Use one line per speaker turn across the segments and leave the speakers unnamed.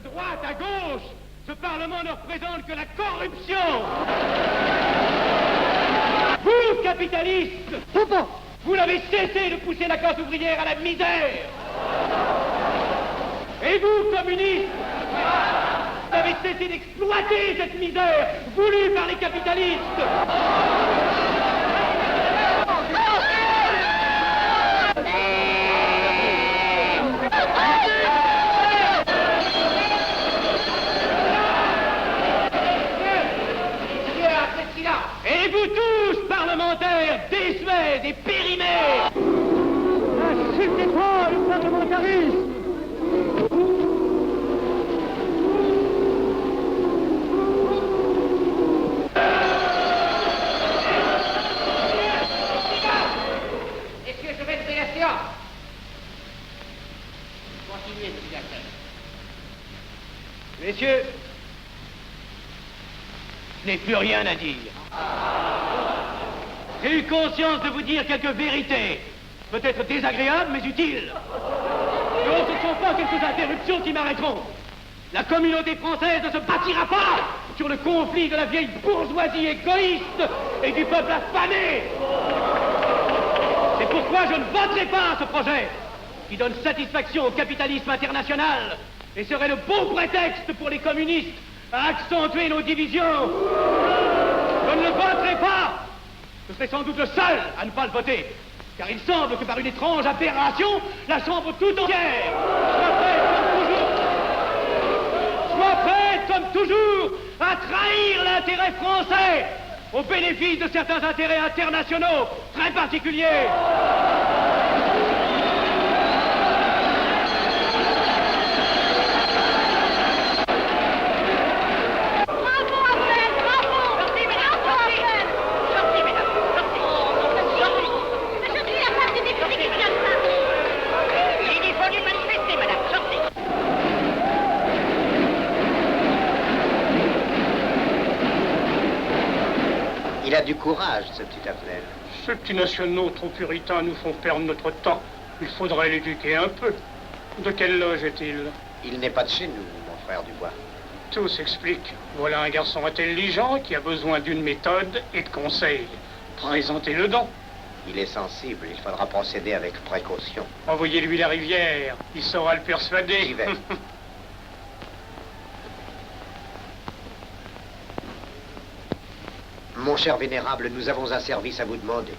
droite à gauche, ce Parlement ne représente que la corruption. Vous, capitalistes, vous n'avez cessé de pousser la classe ouvrière à la misère. Et vous, communistes, vous avez cessé d'exploiter cette misère voulue par les capitalistes. Et vous tous, parlementaires, désuets et périmés, n'insultez pas le parlementarisme. Messieurs, je vais lever la séance. Continuez, s'il vous plaît. Messieurs, je n'ai plus rien à dire. J'ai eu conscience de vous dire quelques vérités, peut-être désagréables, mais utiles. Non, ce ne sont pas quelques interruptions qui m'arrêteront. La communauté française ne se bâtira pas sur le conflit de la vieille bourgeoisie égoïste et du peuple affamé. C'est pourquoi je ne voterai pas ce projet qui donne satisfaction au capitalisme international et serait le bon prétexte pour les communistes à accentuer nos divisions. Je ne le voterai pas. Je serai sans doute le seul à ne pas le voter, car il semble que par une étrange aberration, la Chambre tout entière soit prête, comme toujours, à trahir l'intérêt français au bénéfice de certains intérêts internationaux très particuliers.
Il a du courage, ce petit Afnel.
Ces petits nationaux trop puritains nous font perdre notre temps. Il faudrait l'éduquer un peu. De quelle loge est-il?
Il n'est pas de chez nous, mon frère Dubois.
Tout s'explique. Voilà un garçon intelligent qui a besoin d'une méthode et de conseils. Présentez-le donc.
Il est sensible, il faudra procéder avec précaution.
Envoyez-lui la rivière, il saura le persuader.
J'y vais. Mon cher vénérable, nous avons un service à vous demander.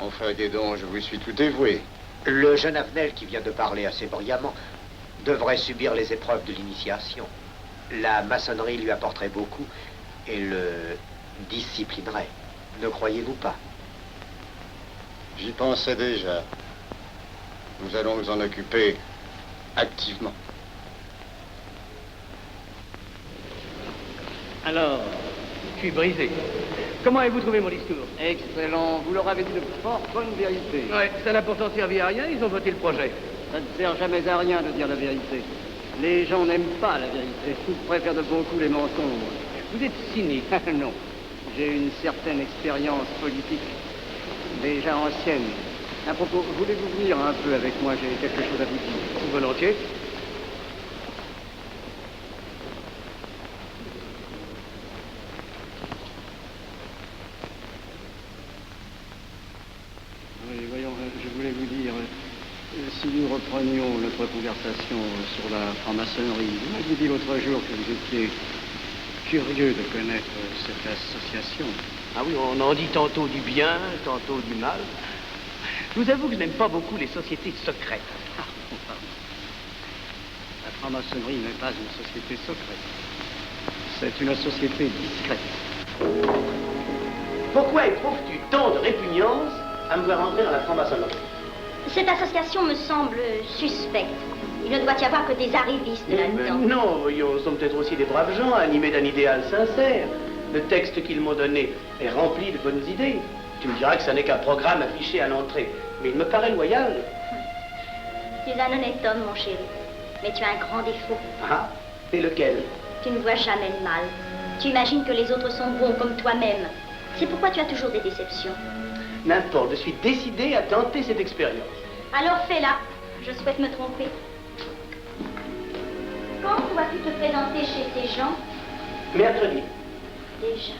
Enfin, dis donc, je vous suis tout dévoué.
Le jeune Afnel qui vient de parler assez brillamment devrait subir les épreuves de l'initiation. La maçonnerie lui apporterait beaucoup et le disciplinerait. Ne croyez-vous pas?
J'y pensais déjà. Nous allons nous en occuper activement.
Alors, je suis brisé. Comment avez-vous trouvé mon discours?
Excellent. Vous leur avez dit de fort bonnes vérités.
Ouais, ça n'a pourtant servi à rien, ils ont voté le projet.
Ça ne sert jamais à rien de dire la vérité. Les gens n'aiment pas la vérité. Ils préfèrent de beaucoup les mensonges.
Vous êtes cynique.
Non. J'ai une certaine expérience politique, déjà ancienne. À propos, voulez-vous venir un peu avec moi? J'ai quelque chose à vous dire.
Volontiers.
Oui, voyons, je voulais vous dire, si nous reprenions notre conversation sur la franc-maçonnerie, vous m'aviez dit l'autre jour que vous étiez curieux de connaître cette association.
Ah oui, on en dit tantôt du bien, tantôt du mal. Je vous avoue que je n'aime pas beaucoup les sociétés secrètes.
Ah, la franc-maçonnerie n'est pas une société secrète. C'est une société discrète.
Pourquoi éprouves-tu tant de répugnance à me voir entrer dans la franc-maçonnerie?
Cette association me semble suspecte. Il ne doit y avoir que des arrivistes là-dedans.
Non, voyons, sont peut-être aussi des braves gens animés d'un idéal sincère. Le texte qu'ils m'ont donné est rempli de bonnes idées. Tu me diras que ça n'est qu'un programme affiché à l'entrée, mais il me paraît loyal.
Tu es un honnête homme, mon chéri. Mais tu as un grand défaut.
Ah, et lequel?
Tu ne vois jamais le mal. Tu imagines que les autres sont bons comme toi-même. C'est pourquoi tu as toujours des déceptions.
N'importe, je suis décidé à tenter cette expérience.
Alors fais-la. Je souhaite me tromper. Quand dois-tu te présenter chez ces gens?
Mercredi.
Déjà.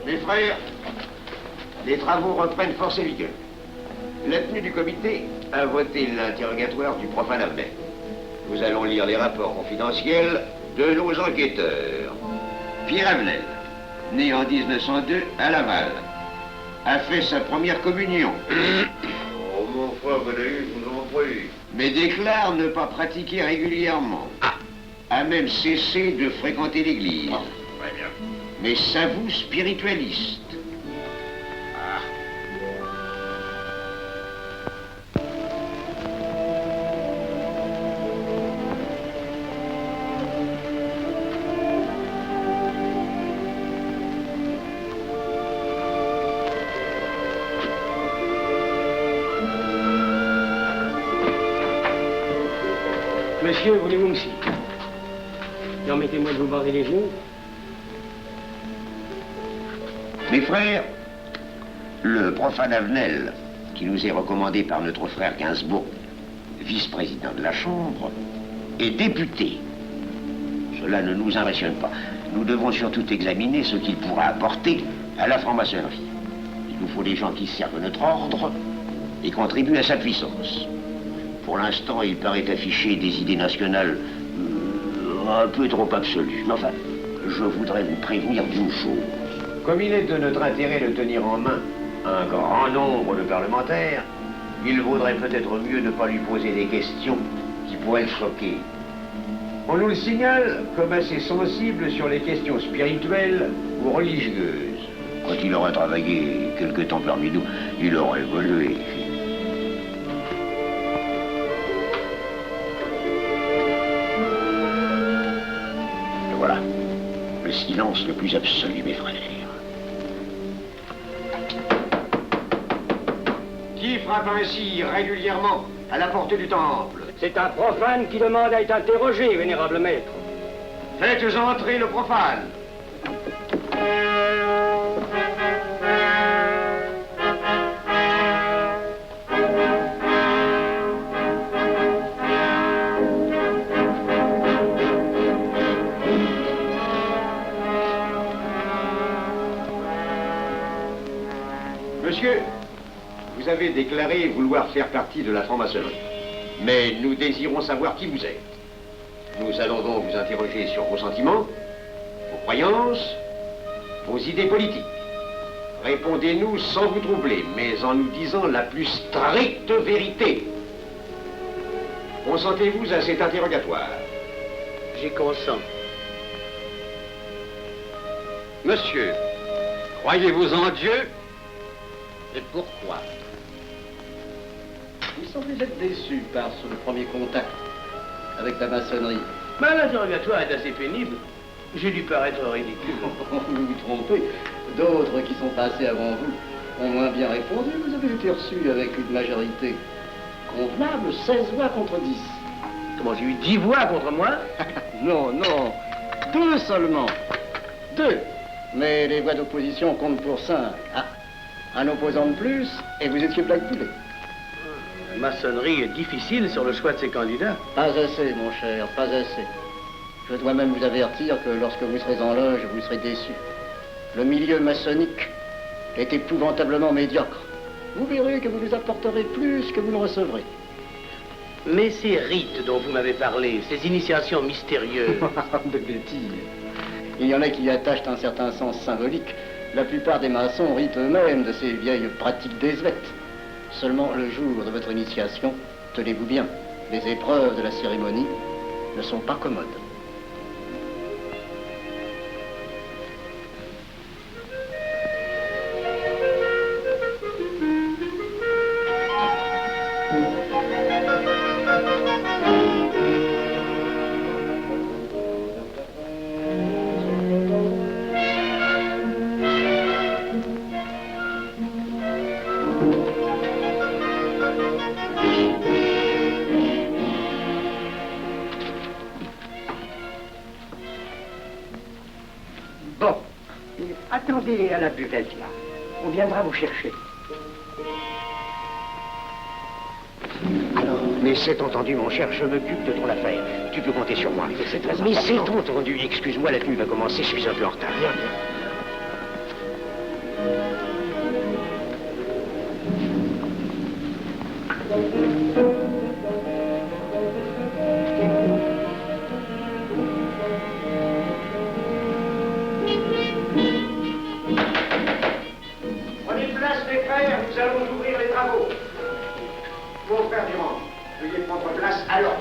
Mes frères, les travaux reprennent force et vigueur. La tenue du comité a voté l'interrogatoire du profane Abner. Nous allons lire les rapports confidentiels de nos enquêteurs. Pierre Avenel, né en 1902 à Laval, a fait sa première communion.
Oh, mon frère, je vous en prie.
Mais déclare ne pas pratiquer régulièrement. A même cessé de fréquenter l'église.
Très bien.
Mais s'avoue spiritualiste.
Monsieur, voulez-vous me citer? Permettez-moi de vous bander les genoux.
Mes frères, le profane Avenel, qui nous est recommandé par notre frère Gainsbourg, vice-président de la Chambre, est député. Cela ne nous impressionne pas. Nous devons surtout examiner ce qu'il pourra apporter à la franc-maçonnerie. Il nous faut des gens qui servent notre ordre et contribuent à sa puissance. Pour l'instant, il paraît afficher des idées nationales un peu trop absolues. Mais enfin, je voudrais vous prévenir d'une chose. Comme il est de notre intérêt de tenir en main un grand nombre de parlementaires, il vaudrait peut-être mieux ne pas lui poser des questions qui pourraient le choquer. On nous le signale comme assez sensible sur les questions spirituelles ou religieuses. Quand il aura travaillé quelque temps parmi nous, il aura évolué. Et voilà, le silence le plus absolu, mes frères. Qui frappe ainsi régulièrement à la porte du temple?
C'est un profane qui demande à être interrogé, vénérable maître.
Faites entrer le profane. Monsieur, vous avez déclaré vouloir faire partie de la franc-maçonnerie. Mais nous désirons savoir qui vous êtes. Nous allons donc vous interroger sur vos sentiments, vos croyances, vos idées politiques. Répondez-nous sans vous troubler, mais en nous disant la plus stricte vérité. Consentez-vous à cet interrogatoire?
J'y consens.
Monsieur, croyez-vous en Dieu? Et pourquoi?
Il semble être déçu par ce premier contact avec la maçonnerie.
Mais l'interrogatoire est assez pénible. J'ai dû paraître ridicule.
Vous vous trompez. D'autres qui sont passés avant vous ont moins bien répondu. Vous avez été reçu avec une majorité convenable, 16 voix contre 10.
Comment, j'ai eu 10 voix contre moi?
Non, non, 2 seulement. 2. Mais les voix d'opposition comptent pour 5. Ah, un opposant de plus, et vous étiez blackpoolé.
La maçonnerie est difficile sur le choix de ses candidats.
Pas assez, mon cher, pas assez. Je dois même vous avertir que lorsque vous serez en loge, vous serez déçu. Le milieu maçonnique est épouvantablement médiocre. Vous verrez que vous nous apporterez plus que vous ne recevrez.
Mais ces rites dont vous m'avez parlé, ces initiations mystérieuses...
De bêtises. Il y en a qui y attachent un certain sens symbolique. La plupart des maçons rient eux-mêmes de ces vieilles pratiques désuètes. Seulement, le jour de votre initiation, tenez-vous bien, les épreuves de la cérémonie ne sont pas commodes.
Montez à la buvette, là. On viendra vous chercher.
Alors, mais c'est entendu, mon cher, je m'occupe de ton affaire. Tu peux compter sur moi. C'est très important. Mais c'est entendu. Excuse-moi, la tenue va commencer, je suis un peu en retard. Viens, viens.
Prenez place, mes frères, nous allons ouvrir les travaux. Mon frère Durand, veuillez prendre place à l'ordre.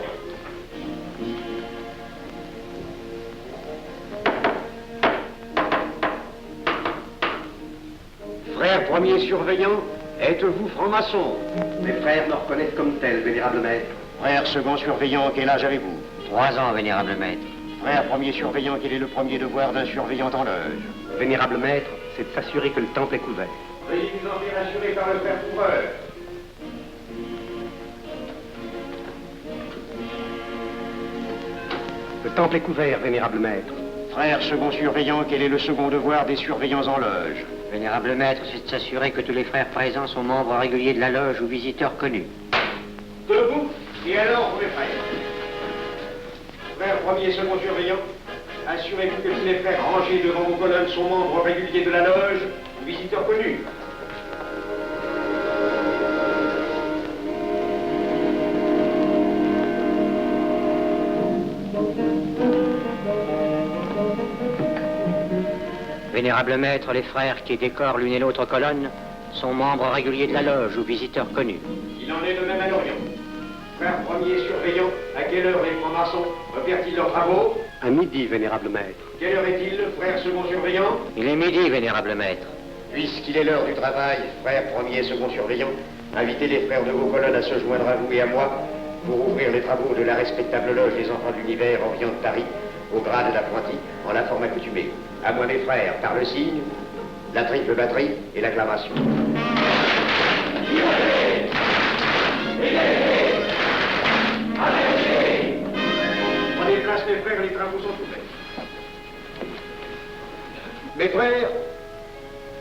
Frère premier surveillant, êtes-vous franc-maçon?
Mes frères me reconnaissent comme tel, vénérable maître. Frère second surveillant, quel âge avez-vous?
3 ans, vénérable maître.
Frère premier surveillant, quel est le premier devoir d'un surveillant en loge?
Vénérable maître, c'est de s'assurer que le temple est couvert.
Veuillez vous en faire assurer par le frère couvreur.
Le temple est couvert, vénérable maître.
Frère second surveillant, quel est le second devoir des surveillants en loge?
Vénérable maître, c'est de s'assurer que tous les frères présents sont membres réguliers de la loge ou visiteurs connus.
Debout, et alors, mes frères. Frère premier et second surveillant, assurez-vous que tous les frères rangés devant vos colonnes sont membres réguliers de la loge ou visiteurs connus.
Vénérable maître, les frères qui décorent l'une et l'autre colonne sont membres réguliers de la loge ou visiteurs connus.
Il en est de même à l'Orient. Frère premier surveillant, à quelle heure les francs-maçons opèrent-ils leurs travaux?
À midi, vénérable maître.
Quelle heure est-il, frère second surveillant?
Il est midi, vénérable maître.
Puisqu'il est l'heure du travail, frère premier et second surveillant, invitez les frères de vos colonnes à se joindre à vous et à moi pour ouvrir les travaux de la respectable loge des enfants de l'univers Orient de Paris, au grade d'apprenti, en la forme accoutumée. À moi, mes frères, par le signe, la triple batterie et l'acclamation.
Prenez place, mes frères, les travaux sont ouverts. Mes frères,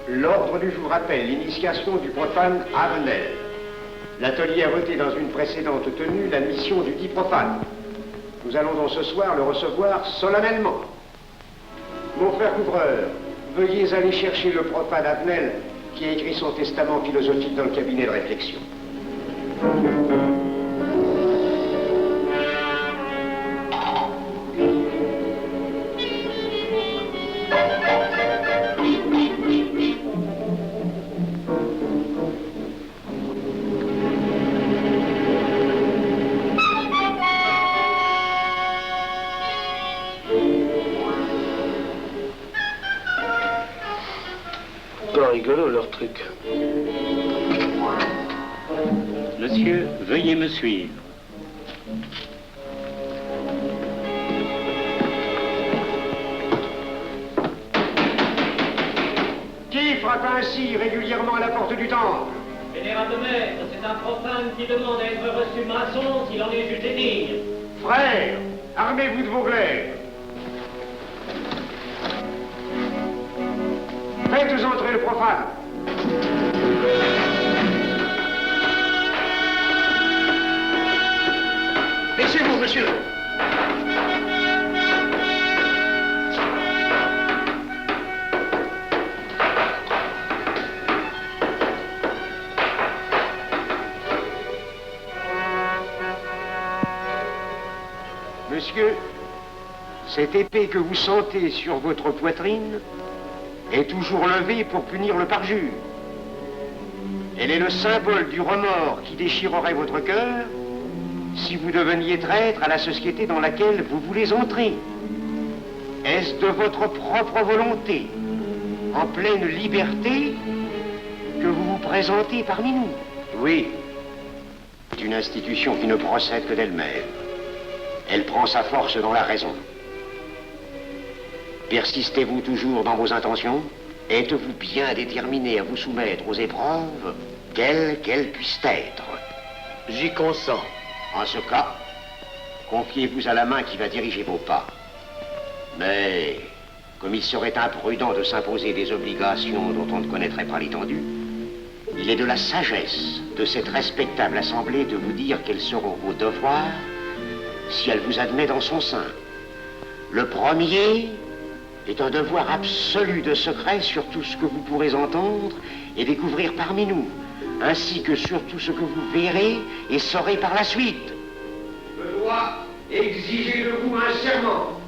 l'ordre du jour appelle l'initiation du profane Avenel. L'atelier a voté dans une précédente tenue la mission du dit profane. Nous allons donc ce soir le recevoir solennellement. Mon frère couvreur, veuillez aller chercher le profane Avenel qui a écrit son testament philosophique dans le cabinet de réflexion.
Rigolo leur truc.
Monsieur, veuillez me suivre.
Qui frappe ainsi régulièrement à la porte du temple?
Vénérable maître, c'est un profane qui demande à être reçu maçon s'il en est jugé digne.
Frères, armez-vous de vos glaives. Faites entrer le profane.
Laissez-vous, monsieur.
Monsieur, cette épée que vous sentez sur votre poitrine est toujours levée pour punir le parjure. Elle est le symbole du remords qui déchirerait votre cœur si vous deveniez traître à la société dans laquelle vous voulez entrer. Est-ce de votre propre volonté, en pleine liberté, que vous vous présentez parmi nous? Oui. C'est une institution qui ne procède que d'elle-même. Elle prend sa force dans la raison. Persistez-vous toujours dans vos intentions? Êtes-vous bien déterminé à vous soumettre aux épreuves, quelles qu'elles puissent être?
J'y consens.
En ce cas, confiez-vous à la main qui va diriger vos pas. Mais comme il serait imprudent de s'imposer des obligations dont on ne connaîtrait pas l'étendue, il est de la sagesse de cette respectable assemblée de vous dire quels seront vos devoirs si elle vous admet dans son sein. Le premier est un devoir absolu de secret sur tout ce que vous pourrez entendre et découvrir parmi nous, ainsi que sur tout ce que vous verrez et saurez par la suite.
Je dois exiger de vous un serment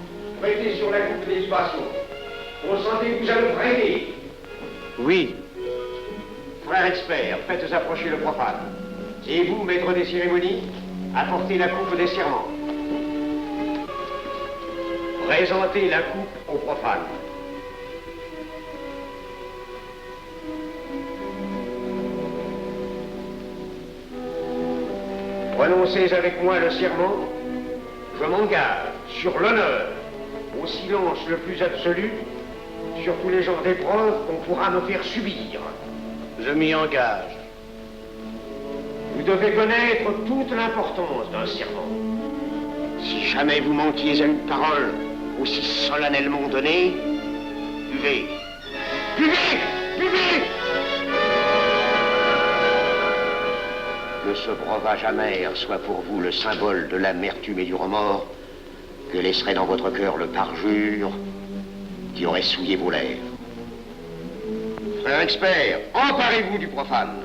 prêté sur la coupe des libations. Consentez-vous à le prêter?
Oui.
Frère expert, faites approcher le profane. Et vous, maître des cérémonies, apportez la coupe des serments. Présentez la coupe au profane. Prononcez avec moi le serment. Je m'engage sur l'honneur, au silence le plus absolu, sur tous les genres d'épreuves qu'on pourra me faire subir.
Je m'y engage.
Vous devez connaître toute l'importance d'un serment. Si jamais vous manquiez à une parole aussi solennellement donnée, buvez. Buvez! Buvez! Que ce breuvage amer soit pour vous le symbole de l'amertume et du remords que laisserait dans votre cœur le parjure qui aurait souillé vos lèvres. Frère expert, emparez-vous du profane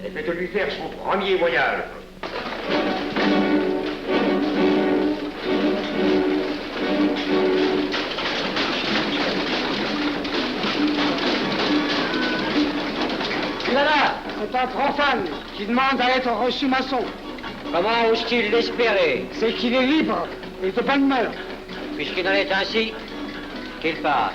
et faites-lui faire son premier voyage.
C'est un profane qui demande à être reçu maçon.
Comment ose-t-il l'espérer?
C'est qu'il est libre et de bonne mœurs.
Puisqu'il en est ainsi, qu'il passe.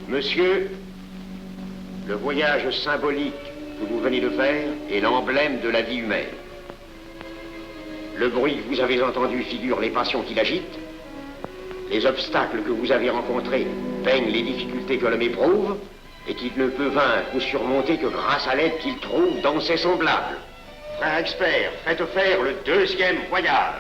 Monsieur, le voyage symbolique que vous venez de faire est l'emblème de la vie humaine. Le bruit que vous avez entendu figure les passions qui l'agitent. Les obstacles que vous avez rencontrés peignent les difficultés que l'homme éprouve et qu'il ne peut vaincre ou surmonter que grâce à l'aide qu'il trouve dans ses semblables. Frère expert, faites faire le deuxième voyage.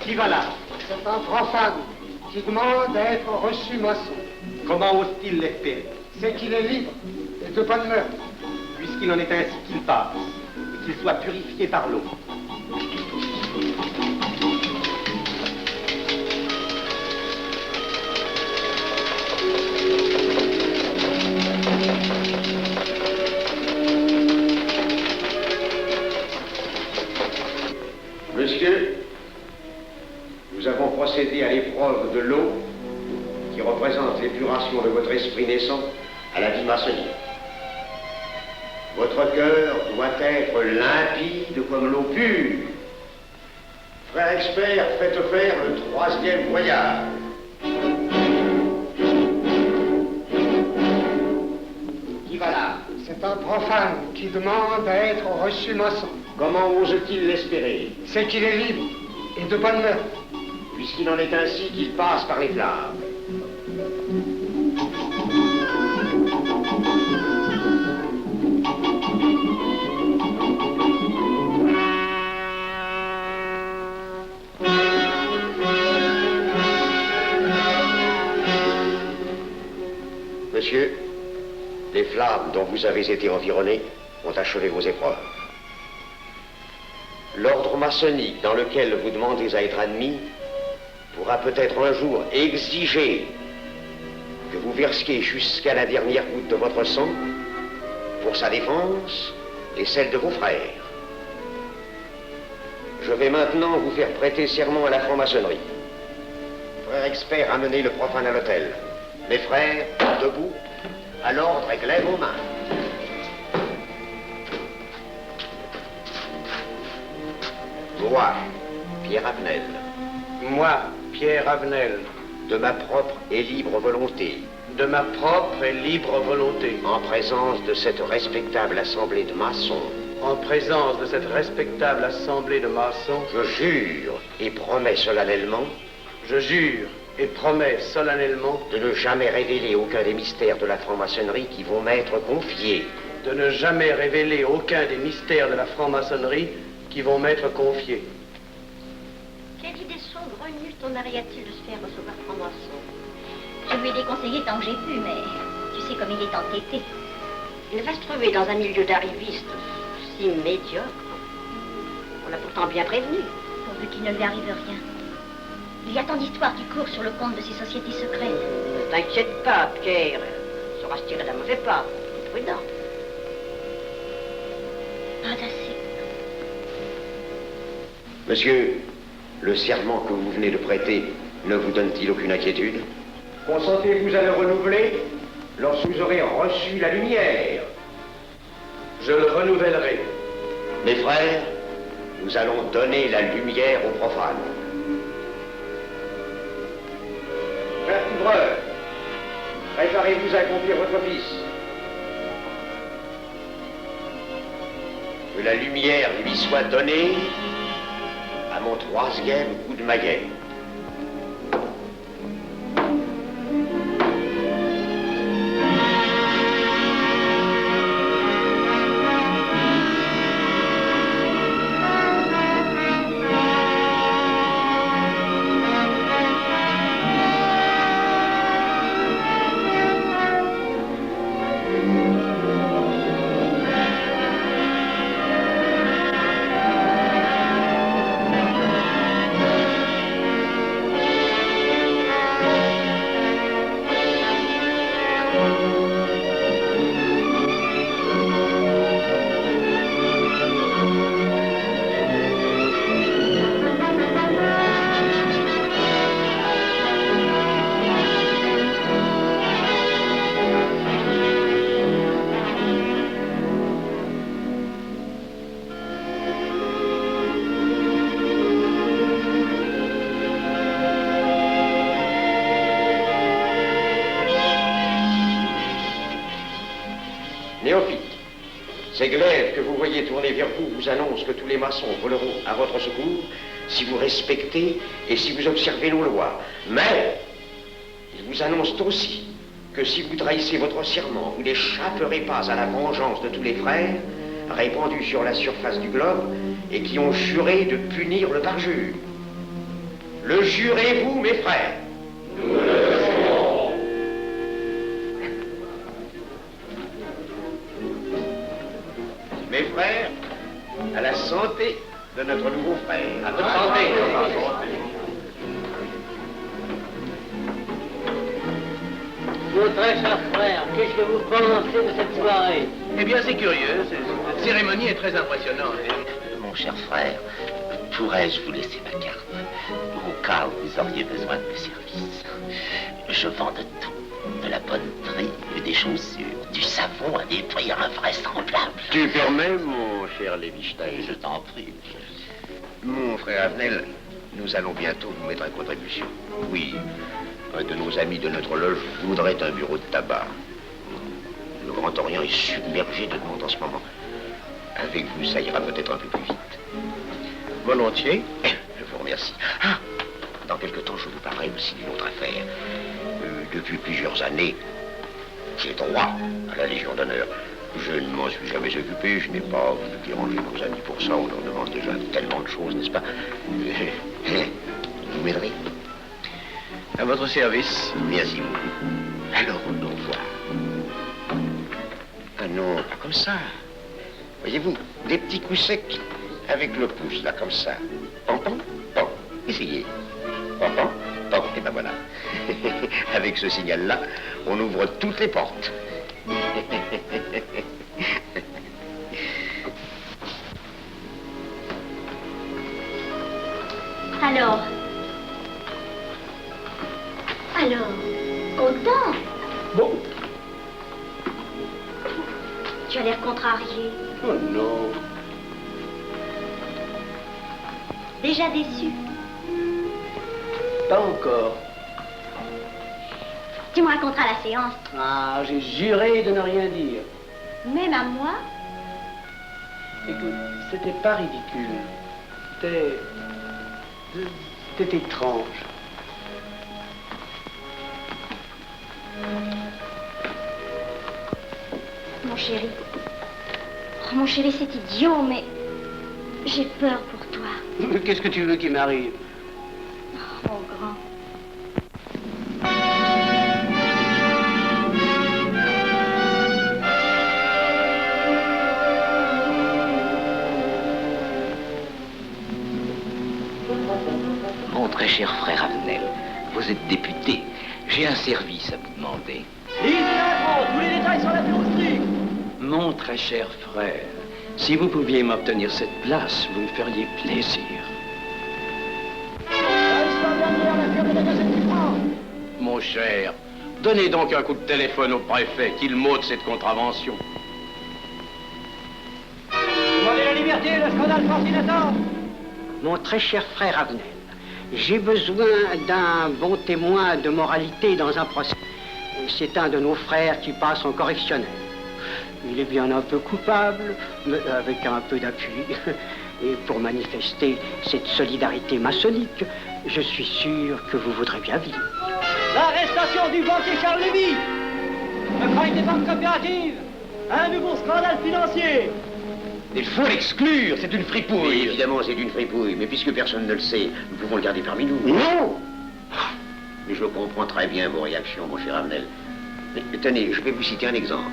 Qui va là?
C'est un profane qui demande à être reçu maçon.
Comment ose-t-il l'espérer?
C'est qu'il est libre et de bonne mœurs.
Puisqu'il en est ainsi qu'il passe, et qu'il soit purifié par l'eau.
Monsieur, nous avons procédé à l'épreuve de l'eau qui représente l'épuration de votre esprit naissant à la vie maçonnique. Votre cœur doit être limpide comme l'eau pure. Frère expert, faites faire le troisième voyage. Qui va là?
C'est un profane qui demande à être reçu maçon.
Comment ose-t-il l'espérer?
C'est qu'il est libre et de bonne mœurs.
Puisqu'il en est ainsi qu'il passe par les flammes. Monsieur, les flammes dont vous avez été environné ont achevé vos épreuves. L'ordre maçonnique dans lequel vous demandez à être admis pourra peut-être un jour exiger que vous versiez jusqu'à la dernière goutte de votre sang pour sa défense et celle de vos frères. Je vais maintenant vous faire prêter serment à la franc-maçonnerie. Frère expert, amenez le profane à l'autel. Mes frères, debout, à l'ordre et glaive aux mains. Moi, Pierre Avenel.
Moi, Pierre Avenel.
De ma propre et libre volonté.
De ma propre et libre volonté. En présence de cette respectable assemblée de maçons. En présence de cette respectable assemblée de maçons. Je jure et promets solennellement. Je jure et promets solennellement. De ne jamais révéler aucun des mystères de la franc-maçonnerie qui vont m'être confiés. De ne jamais révéler aucun des mystères de la franc-maçonnerie qui vont m'être confiés.
Quelle idée saugrenue ton mari a-t-il de se faire recevoir franc-maçon? Je lui ai déconseillé tant que j'ai pu, mais tu sais comme il est entêté. Il va se trouver dans un milieu d'arrivistes si médiocre. On l'a pourtant bien prévenu. Pourvu qu'il ne lui arrive rien. Il y a tant d'histoires qui courent sur le compte de ces sociétés secrètes. Ne t'inquiète pas, Pierre. Il saura se tirer d'un mauvais pas. Prudent. Pas assez.
Monsieur, le serment que vous venez de prêter ne vous donne-t-il aucune inquiétude?
Consentez-vous à le renouveler lorsque vous aurez reçu la lumière?
Je le renouvellerai. Mes frères, nous allons donner la lumière aux profanes.
Frère couvreur, préparez-vous à accomplir votre office.
Que la lumière lui soit donnée à mon 3e coup de maillet. Néophyte, ces glaives que vous voyez tourner vers vous vous annoncent que tous les maçons voleront à votre secours si vous respectez et si vous observez nos lois. Mais ils vous annoncent aussi que si vous trahissez votre serment, vous n'échapperez pas à la vengeance de tous les frères répandus sur la surface du globe et qui ont juré de punir le parjure. Le jurez-vous, mes frères? Nous le jurons. Mes frères, à la santé de notre nouveau frère. À votre santé.
Mon très cher frère, qu'est-ce que vous pensez de cette soirée?
Eh bien, c'est curieux. Cette cérémonie est très impressionnante.
Mon cher frère, pourrais-je vous laisser ma carte au cas où vous auriez besoin de mes services? Je vends de tout. De la bonneterie, des chaussures, du savon à des prix invraisemblables.
Tu permets, mon cher Lévi-Stein?
Je t'en prie.
Mon frère Avenel, nous allons bientôt vous mettre à contribution. Oui, un de nos amis de notre loge voudrait un bureau de tabac. Le Grand Orient est submergé de demandes en ce moment. Avec vous, ça ira peut-être un peu plus vite. Volontiers. Je vous remercie. Ah, dans quelque temps, je vous parlerai aussi d'une autre affaire. Depuis plusieurs années, j'ai droit à la Légion d'honneur. Je ne m'en suis jamais occupé, je n'ai pas voulu déranger nos amis pour ça. On leur demande déjà tellement de choses, n'est-ce pas? Vous m'aiderez? À votre service. Merci beaucoup. Alors, au revoir. Ah non, pas comme ça. Voyez-vous, des petits coups secs avec le pouce, là, comme ça. Pam, pam, pam. Essayez. Pam, pam, pam. Et ben voilà. Avec ce signal-là, on ouvre toutes les portes.
Alors, content?
Bon.
Tu as l'air contrarié.
Oh non.
Déjà déçu?
Pas encore.
Tu me raconteras la séance.
Ah, j'ai juré de ne rien dire.
Même à moi?
Écoute, c'était pas ridicule. C'était étrange.
Mon chéri. Oh, mon chéri, c'est idiot, mais j'ai peur pour toi.
Qu'est-ce que tu veux qu'il m'arrive?
Oh, mon grand.
Mon très cher frère Avenel, vous êtes député. J'ai un service à vous demander.
Lisez la tous les détails sur la filosophie.
Mon très cher frère, si vous pouviez m'obtenir cette place, vous me feriez plaisir. Mon cher, donnez donc un coup de téléphone au préfet, qu'il m'ôte cette contravention.
Demandez la liberté, le scandale fascinateur.
Mon très cher frère Avenel, j'ai besoin d'un bon témoin de moralité dans un procès. C'est un de nos frères qui passe en correctionnel. Il est bien un peu coupable, mais avec un peu d'appui. Et pour manifester cette solidarité maçonnique, je suis sûr que vous voudrez bien vivre.
L'arrestation du banquier Charles Lévy. Le crime des banques coopératives. Un nouveau scandale financier.
Il faut l'exclure, c'est une fripouille. Oui, évidemment, c'est une fripouille, mais puisque personne ne le sait, nous pouvons le garder parmi nous. Non! Mais je comprends très bien vos réactions, mon cher Avenel. Mais tenez, je vais vous citer un exemple.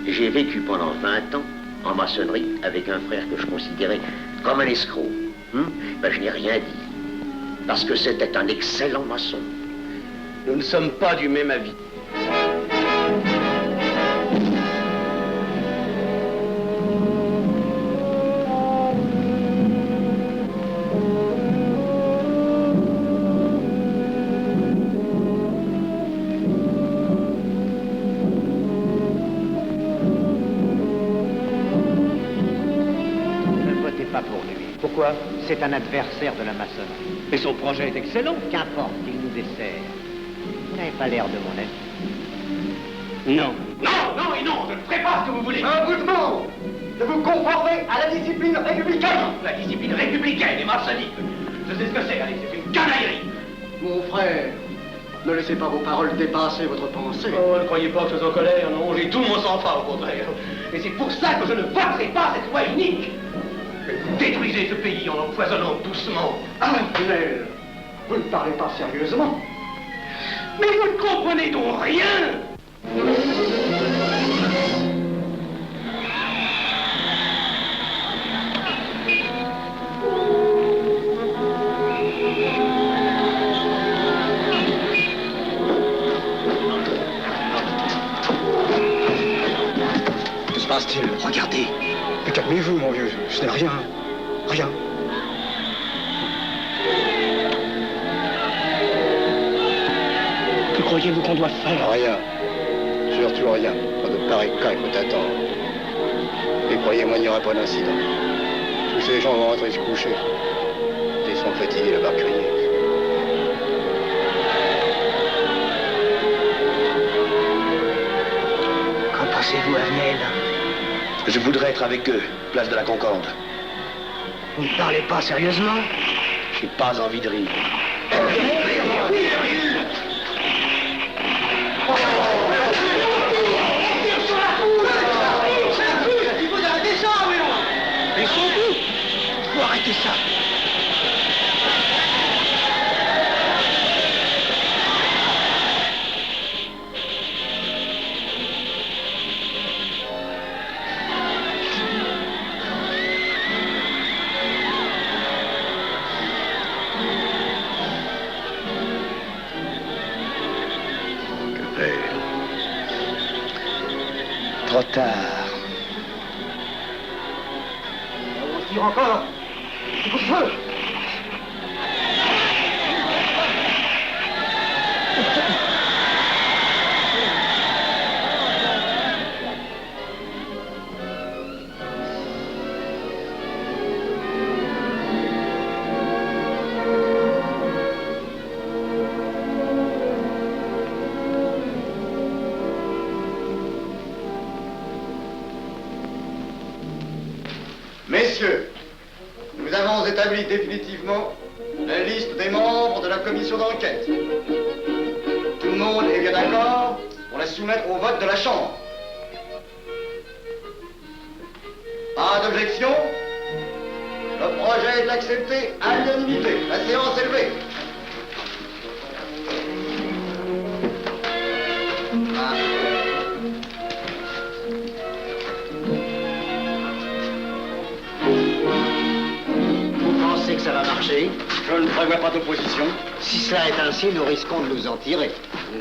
J'ai vécu pendant 20 ans en maçonnerie avec un frère que je considérais comme un escroc. Ben, je n'ai rien dit, parce que c'était un excellent maçon.
Nous ne sommes pas du même avis.
Pourquoi? C'est un adversaire de la maçonnerie.
Et son projet est excellent.
Qu'importe, il nous dessert. Vous n'avez pas l'air de mon ami.
Non. Non, non et non, je ne ferai pas ce que vous voulez.
Un vous demande de vous conformer à la discipline républicaine.
La discipline républicaine et maçonnique. Je sais ce que c'est, allez, c'est une canaillerie.
Mon frère, ne laissez pas vos paroles dépasser votre pensée.
Oh, ne croyez pas que je suis en colère, non, j'ai tout mon sang-froid au contraire. Et c'est pour ça que je ne voterai pas cette loi unique. Vous détruisez ce pays en l'empoisonnant doucement.
Avenel, vous ne parlez pas sérieusement.
Mais vous ne comprenez donc rien.
Que se passe-t-il?
Regardez.
Mais calmez-vous, mon vieux. Ce n'est rien. Rien. Que croyez-vous qu'on doit faire?
Rien. Surtout rien. Pas de pareil cas, il faut attendre. Et croyez-moi, il n'y aura pas d'incident. Tous ces gens vont rentrer se coucher. Ils sont fatigués d'avoir crié.
Qu'en pensez-vous, Avenel?
Je voudrais être avec eux, place de la Concorde.
Vous ne parlez pas sérieusement?
J'ai pas envie de rire.
Il faut arrêter ça, oui.
Ils sont où? Il faut arrêter ça.
Trop tard.
On tire encore. Coup de feu.
j'établis définitivement la liste des membres de la commission d'enquête. Tout le monde est bien d'accord pour la soumettre au vote de la Chambre. Pas d'objection? Le projet est accepté à l'unanimité. La séance est levée.
Vous pensez que ça va marcher?
Je ne prévois pas d'opposition.
Si cela est ainsi, nous risquons de nous en tirer.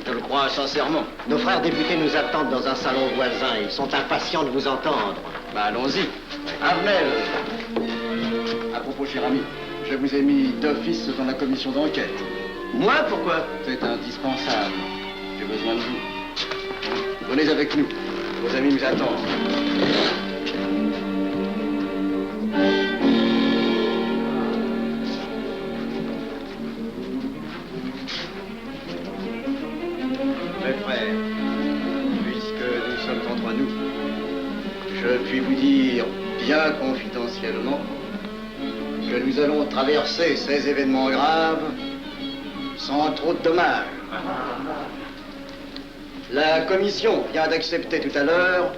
Je le crois sincèrement.
Nos frères députés nous attendent dans un salon voisin. Ils sont impatients de vous entendre.
Bah, allons-y. Avenel. À propos, cher ami, je vous ai mis d'office dans la commission d'enquête.
Moi, pourquoi?
C'est indispensable. J'ai besoin de vous. Venez avec nous. Vos amis nous attendent. Mes frères, puisque nous sommes entre nous, je puis vous dire bien confidentiellement que nous allons traverser ces événements graves sans trop de dommages. La commission vient d'accepter tout à l'heure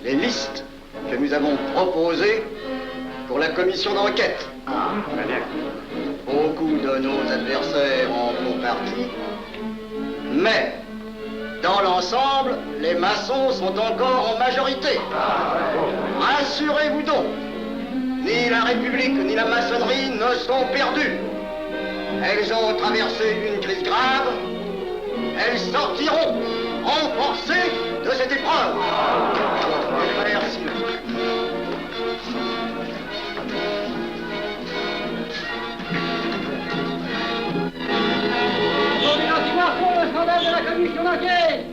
les listes que nous avons proposées pour la commission d'enquête. Beaucoup de nos adversaires en font partie, mais dans l'ensemble, les maçons sont encore en majorité. Rassurez-vous donc, ni la République ni la maçonnerie ne sont perdues. Elles ont traversé une crise grave. Elles sortiront renforcées de cette épreuve. Merci.
Demandez l'anti-Marchon, le scandale de la commission d'enquête!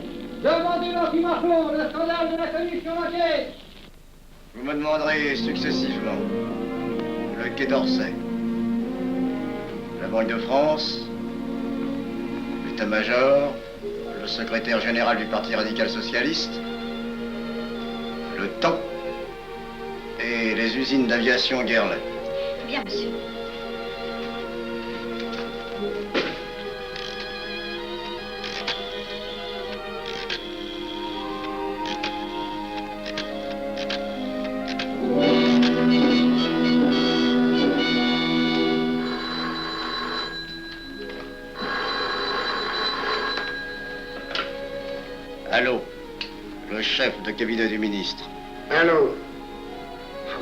Demandez l'anti-Marchon, le scandale de la commission d'enquête!
Vous me demanderez successivement le Quai d'Orsay, la Banque de France, l'état-major, le secrétaire général du Parti radical socialiste, le temps et les usines d'aviation Guerlain.
Bien, monsieur.
Allô, le chef de cabinet du ministre.
Allô?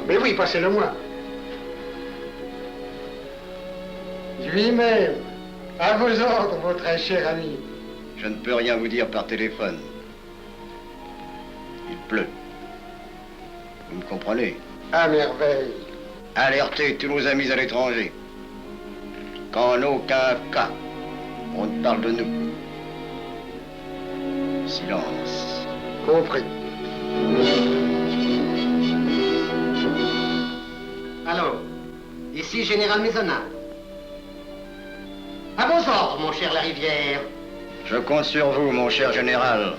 Mais oui, passez-le-moi. Lui-même, à vos ordres, mon très cher ami.
Je ne peux rien vous dire par téléphone. Il pleut. Vous me comprenez?
À merveille.
Alertez tous nos amis à l'étranger. Qu'en aucun cas, on ne parle de nous. Silence.
Compris.
Allô, ici Général Maisonnat. À vos ordres, mon cher Larivière.
Je compte sur vous, mon cher général,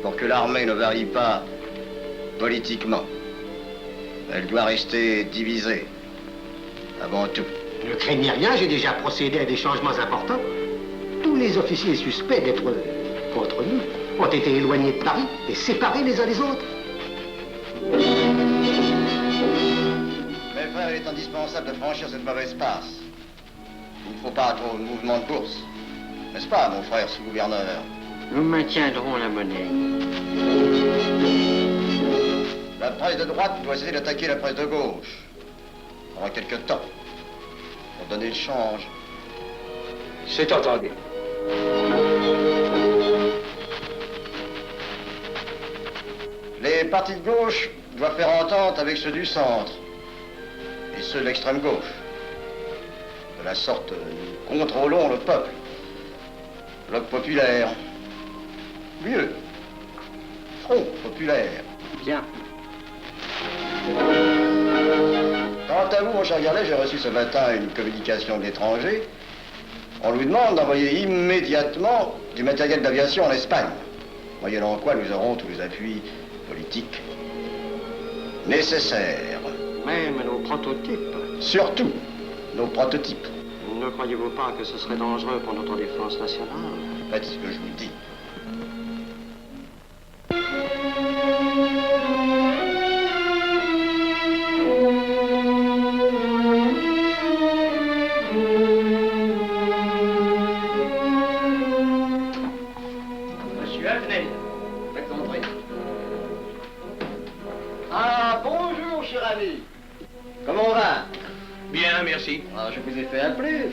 pour que l'armée ne varie pas politiquement. Elle doit rester divisée, avant tout.
Ne craignez rien, j'ai déjà procédé à des changements importants. Tous les officiers suspects d'être contre nous ont été éloignés de Paris et séparés les uns des autres.
Mes frères, il est indispensable de franchir cette mauvaise passe. Il ne faut pas trop de mouvement de bourse. N'est-ce pas, mon frère sous-gouverneur?
Nous maintiendrons la monnaie.
La presse de droite doit essayer d'attaquer la presse de gauche. Pendant quelque temps. Pour donner le change.
C'est entendu.
Les partis de gauche doivent faire entente avec ceux du centre. Et ceux de l'extrême gauche. De la sorte, nous contrôlons le peuple. Bloc populaire. Mieux. Front populaire.
Bien.
Quant à vous, mon cher Garlet, j'ai reçu ce matin une communication de l'étranger. On nous demande d'envoyer immédiatement du matériel d'aviation en Espagne. Moyennant quoi nous aurons tous les appuis politiques nécessaires.
Même nos prototypes.
Surtout. nos prototypes.
Ne croyez-vous pas que ce serait dangereux pour notre défense nationale?
Faites ce que je vous dis.
Monsieur Avenel,
Faites entrer. Ah, bonjour, cher ami. Comment on va?
Bien, merci.
Ah, je vous ai fait appeler.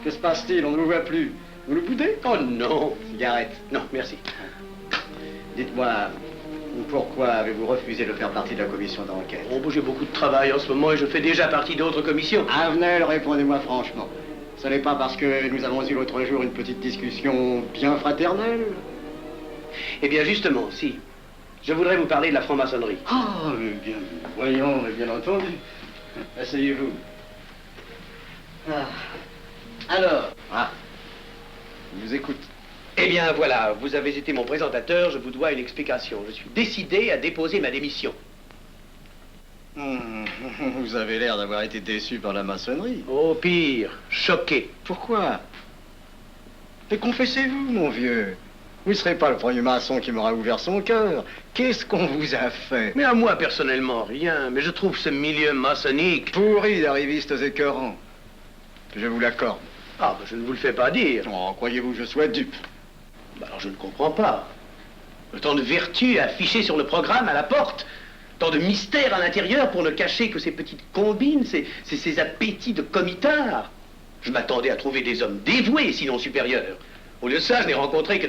Que se passe-t-il? On ne vous voit plus. Vous le boudez?
Oh non.
Cigarette.
Non, merci.
Dites-moi, pourquoi avez-vous refusé de faire partie de la commission d'enquête?
Oh, j'ai beaucoup de travail en ce moment et je fais déjà partie d'autres commissions.
Avenel, répondez-moi franchement. Ce n'est pas parce que nous avons eu l'autre jour une petite discussion bien fraternelle?
Eh bien, justement, si. Je voudrais vous parler de la franc-maçonnerie.
Ah, mais bien, voyons, mais bien entendu. Asseyez-vous. Ah. Alors? Ah. Je vous écoute.
Eh bien, voilà, vous avez été mon présentateur, je vous dois une explication. Je suis décidé à déposer ma démission.
Vous avez l'air d'avoir été déçu par la maçonnerie.
Oh, pire, choqué.
Pourquoi? Mais confessez-vous, mon vieux. Vous ne serez pas le premier maçon qui m'aura ouvert son cœur. Qu'est-ce qu'on vous a fait?
Mais à moi, personnellement, rien. Mais je trouve ce milieu maçonnique...
pourri d'arrivistes écœurants. Je vous l'accorde.
Ah, ben, je ne vous le fais pas dire.
Oh, croyez-vous que je sois dupe?
Ben, alors, je ne comprends pas. Tant de vertus affichées sur le programme à la porte. Tant de mystères à l'intérieur pour ne cacher que ces petites combines, ces appétits de comitards. Je m'attendais à trouver des hommes dévoués, sinon supérieurs. Au lieu de ça, je n'ai rencontré que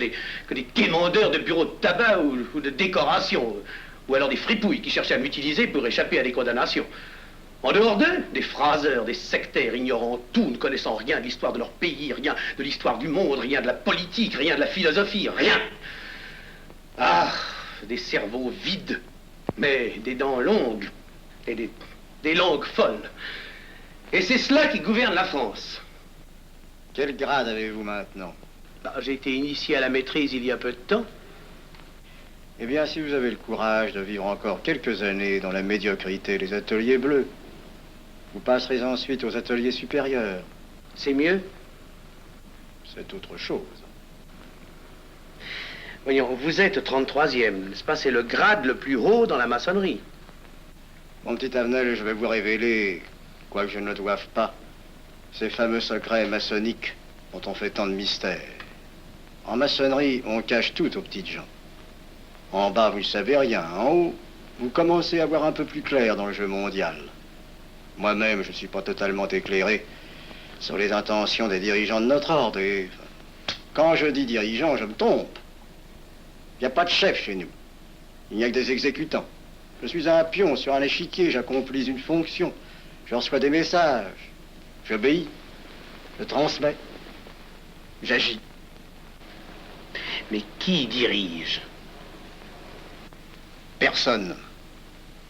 des quémandeurs de bureaux de tabac ou de décoration, ou alors des fripouilles qui cherchaient à m'utiliser pour échapper à des condamnations. En dehors d'eux, des phraseurs, des sectaires ignorant tout, ne connaissant rien de l'histoire de leur pays, rien de l'histoire du monde, rien de la politique, rien de la philosophie, rien. Ah, des cerveaux vides, mais des dents longues et des langues folles. Et c'est cela qui gouverne la France.
Quel grade avez-vous maintenant?
J'ai été initié à la maîtrise il y a peu de temps.
Eh bien, si vous avez le courage de vivre encore quelques années dans la médiocrité des ateliers bleus, vous passerez ensuite aux ateliers supérieurs.
C'est mieux?
C'est autre chose.
Voyons, vous êtes 33e, n'est-ce pas? C'est le grade le plus haut dans la maçonnerie.
Mon petit Avenel, je vais vous révéler, quoique je ne le doive pas, ces fameux secrets maçonniques dont on fait tant de mystères. En maçonnerie, on cache tout aux petites gens. En bas, vous ne savez rien. En haut, vous commencez à voir un peu plus clair dans le jeu mondial. Moi-même, je ne suis pas totalement éclairé sur les intentions des dirigeants de notre ordre. Et quand je dis dirigeants, je me trompe. Il n'y a pas de chef chez nous. Il n'y a que des exécutants. Je suis un pion sur un échiquier, j'accomplis une fonction. Je reçois des messages. J'obéis. Je transmets. J'agis.
Mais qui dirige?
Personne.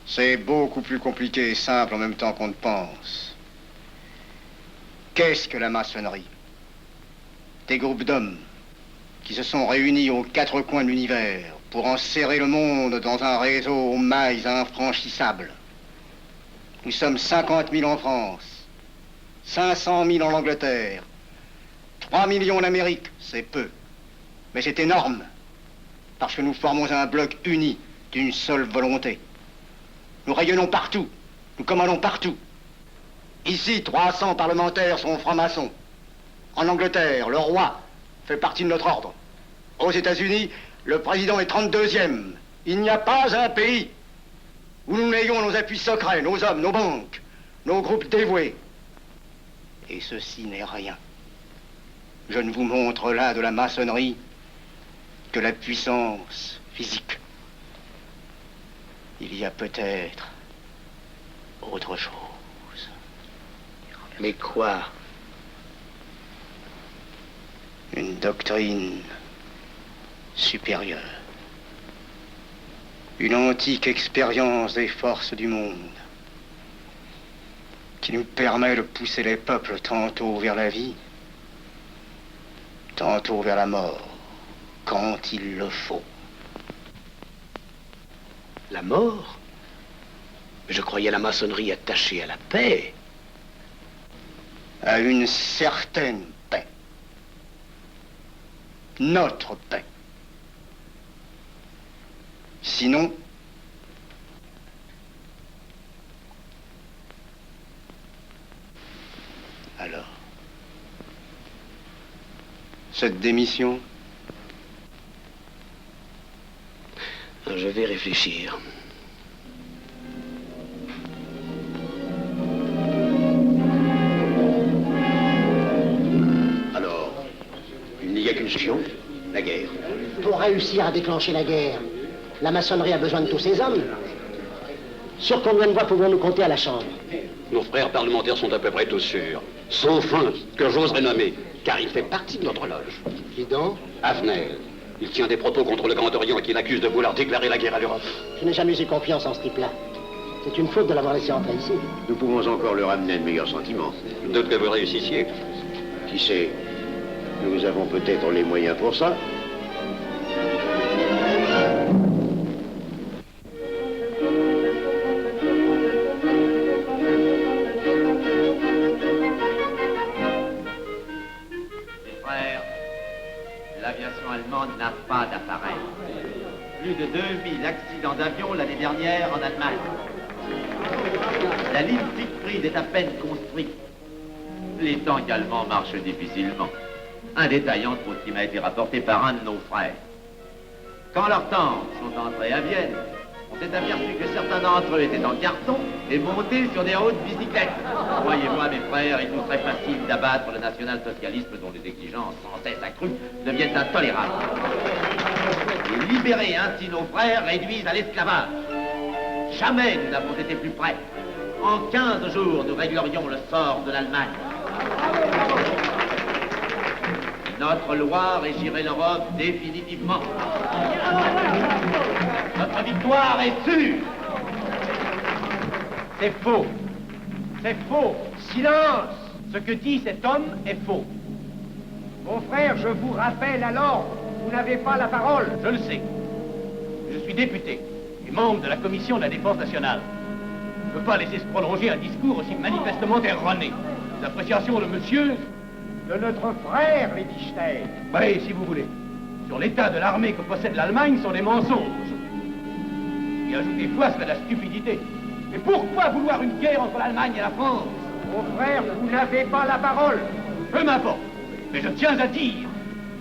C'est beaucoup plus compliqué et simple en même temps qu'on ne pense. Qu'est-ce que la maçonnerie? Des groupes d'hommes qui se sont réunis aux quatre coins de l'univers pour enserrer le monde dans un réseau aux mailles infranchissables. Nous sommes 50 000 en France, 500 000 en Angleterre, 3 millions en Amérique, c'est peu. Mais c'est énorme, parce que nous formons un bloc uni d'une seule volonté. Nous rayonnons partout, nous commandons partout. Ici, 300 parlementaires sont francs-maçons. En Angleterre, le roi fait partie de notre ordre. Aux États-Unis, le président est 32e. Il n'y a pas un pays où nous n'ayons nos appuis secrets, nos hommes, nos banques, nos groupes dévoués. Et ceci n'est rien. Je ne vous montre là de la maçonnerie que la puissance physique. Il y a peut-être autre chose.
Mais quoi?
Une doctrine supérieure. Une antique expérience des forces du monde qui nous permet de pousser les peuples tantôt vers la vie, tantôt vers la mort, quand il le faut.
La mort? Je croyais la maçonnerie attachée à la paix.
à une certaine paix. Notre paix. Sinon, alors, cette démission?
Je vais réfléchir.
Alors, il n'y a qu'une solution, la guerre.
Pour réussir à déclencher la guerre, la maçonnerie a besoin de tous ses hommes. Sur combien de voix pouvons-nous compter à la Chambre?
Nos frères parlementaires sont à peu près tous sûrs. Sauf un, que j'oserais nommer, car il fait partie de notre loge.
Qui donc?
Avenel. Il tient des propos contre le Grand Orient qui l'accuse de vouloir déclarer la guerre à l'Europe.
Je n'ai jamais eu confiance en ce type-là. C'est une faute de l'avoir laissé entrer ici.
Nous pouvons encore leur amener de meilleurs sentiments.
Je doute que vous réussissiez.
Qui sait? Nous avons peut-être les moyens pour ça.
L'aviation allemande n'a pas d'appareil. Plus de 2000 accidents d'avion l'année dernière en Allemagne. La ligne Siegfried est à peine construite. Les tanks allemands marchent difficilement. Un détail entre autres qui m'a été rapporté par un de nos frères. Quand leurs tanks sont entrés à Vienne, on s'est aperçu que certains d'entre eux étaient en carton et montés sur des hautes bicyclettes. Voyez-moi, mes frères, il nous serait facile d'abattre le national-socialisme dont les exigences sans cesse accrues deviennent intolérables. Et libérer ainsi nos frères réduisent à l'esclavage. Jamais nous n'avons été plus près. En 15 jours, nous réglerions le sort de l'Allemagne. Notre loi régirait l'Europe définitivement. Notre victoire est sûre.
C'est faux. C'est faux. Silence. Ce que dit cet homme est faux.
Mon frère, je vous rappelle alors, vous n'avez pas la parole.
Je le sais. Je suis député et membre de la commission de la défense nationale. Je ne peux pas laisser se prolonger un discours aussi manifestement erroné. L'appréciation de monsieur...
De notre frère, Liechtenstein.
Oui, si vous voulez. Sur l'état de l'armée que possède l'Allemagne sont des mensonges. Y ajouter foi serait de la stupidité. Mais pourquoi vouloir une guerre entre l'Allemagne et la France?
Mon frère, vous n'avez pas la parole.
Peu m'importe. Mais je tiens à dire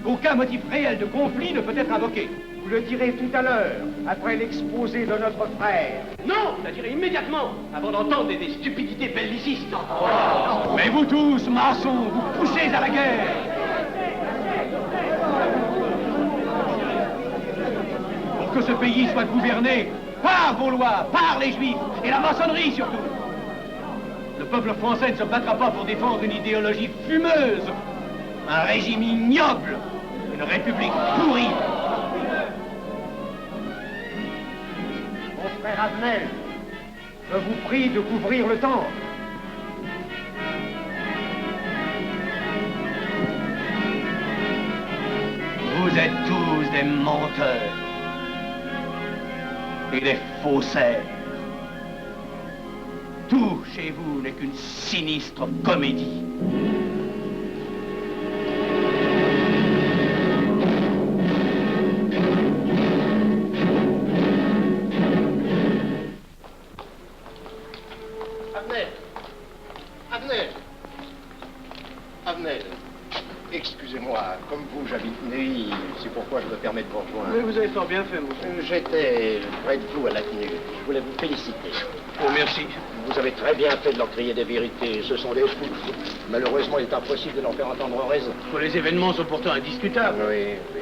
qu'aucun motif réel de conflit ne peut être invoqué.
Vous le direz tout à l'heure, après l'exposé de notre frère.
Non, je la dirai immédiatement, avant d'entendre des stupidités bellicistes. Mais vous tous, maçons, vous poussez à la guerre. Pour que ce pays soit gouverné par vos lois, par les Juifs, et la maçonnerie surtout. Le peuple français ne se battra pas pour défendre une idéologie fumeuse, un régime ignoble, une république pourrie.
Mon frère Avenel, je vous prie de couvrir le temple.
Vous êtes tous des menteurs et des faussaires. Tout chez vous n'est qu'une sinistre comédie.
Avenel, excusez-moi, comme vous, j'habite Neuilly, c'est pourquoi je me permets de vous rejoindre.
Mais vous avez fort bien fait, monsieur.
J'étais près de vous à la tenue. Je voulais vous féliciter.
Oh, merci.
Vous avez très bien fait de leur crier des vérités. Ce sont des fous. Malheureusement, il est impossible de leur faire entendre raison.
Les événements sont pourtant indiscutables.
Oui, oui.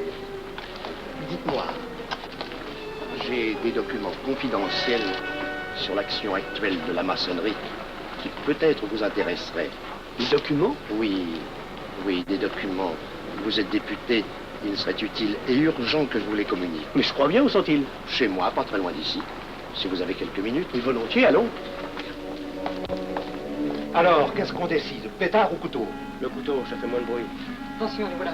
Dites-moi, j'ai des documents confidentiels sur l'action actuelle de la maçonnerie qui peut-être vous intéresseraient.
Des documents?
Oui, oui, des documents. Vous êtes député, il serait utile et urgent que je vous les communique.
Mais je crois bien, où sont-ils?
Chez moi, pas très loin d'ici. Si vous avez quelques minutes.
Oui, volontiers, allons.
Alors, qu'est-ce qu'on décide? Pétard ou couteau?
Le couteau, ça fait moins de bruit.
Attention, les voilà.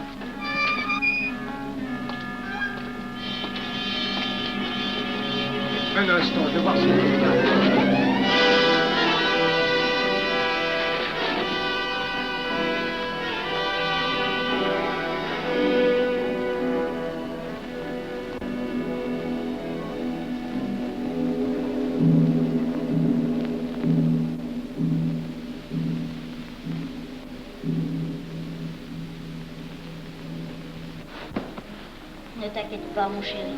Un instant, je vais voir si quelqu'un...
Ne t'inquiète pas, mon chéri.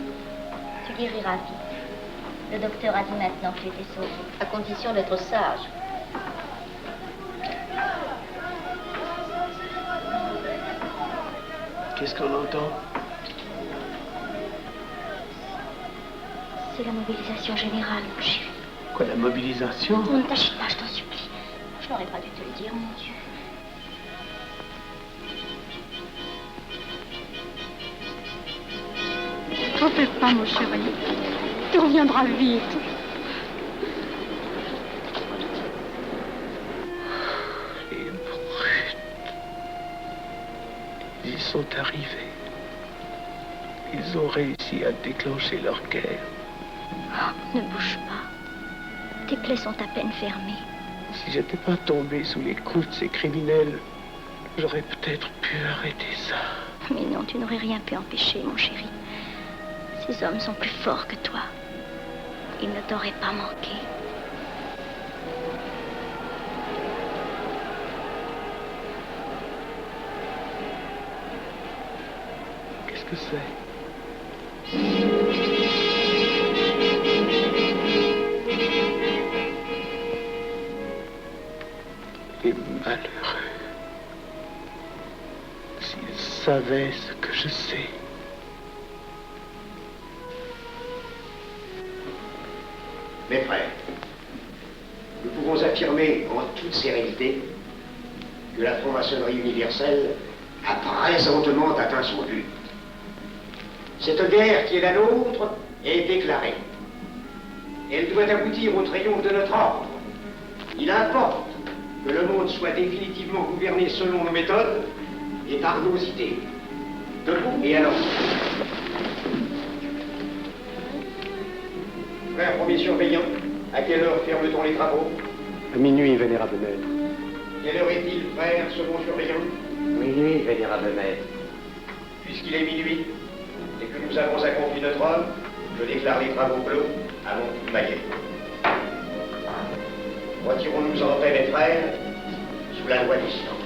Tu guériras vite. Le docteur a dit maintenant que tu étais sauvé, à condition d'être sage.
Qu'est-ce qu'on entend?
C'est la mobilisation générale, mon chéri.
Quoi, la mobilisation?
Ne t'agite pas, je t'en supplie. Je n'aurais pas dû te le dire, mon Dieu.
T'en fais pas, mon chéri. Tu reviendras vite.
Les brutes. Ils sont arrivés. Ils ont réussi à déclencher leur guerre.
Ne bouge pas. Tes plaies sont à peine fermées.
Si j'étais pas tombé sous les coups de ces criminels, j'aurais peut-être pu arrêter ça.
Mais non, tu n'aurais rien pu empêcher, mon chéri. Ces hommes sont plus forts que toi. Ils ne t'auraient pas manqué.
Qu'est-ce que c'est? Les malheureux. S'ils savaient ce que je sais.
Mes frères, nous pouvons affirmer en toute sérénité que la franc-maçonnerie universelle a présentement atteint son but. Cette guerre qui est la nôtre est déclarée. Elle doit aboutir au triomphe de notre ordre. Il importe que le monde soit définitivement gouverné selon nos méthodes et par nos idées. Debout et alors. Frère premier surveillant, à quelle heure ferme-t-on les travaux?
À minuit, vénérable maître.
Quelle heure est-il, frère second surveillant?
Minuit, vénérable maître.
Puisqu'il est minuit et que nous avons accompli notre œuvre, je déclare les travaux clos avant toute baguette. Retirons-nous en paix, mes frères, sous la loi du silence.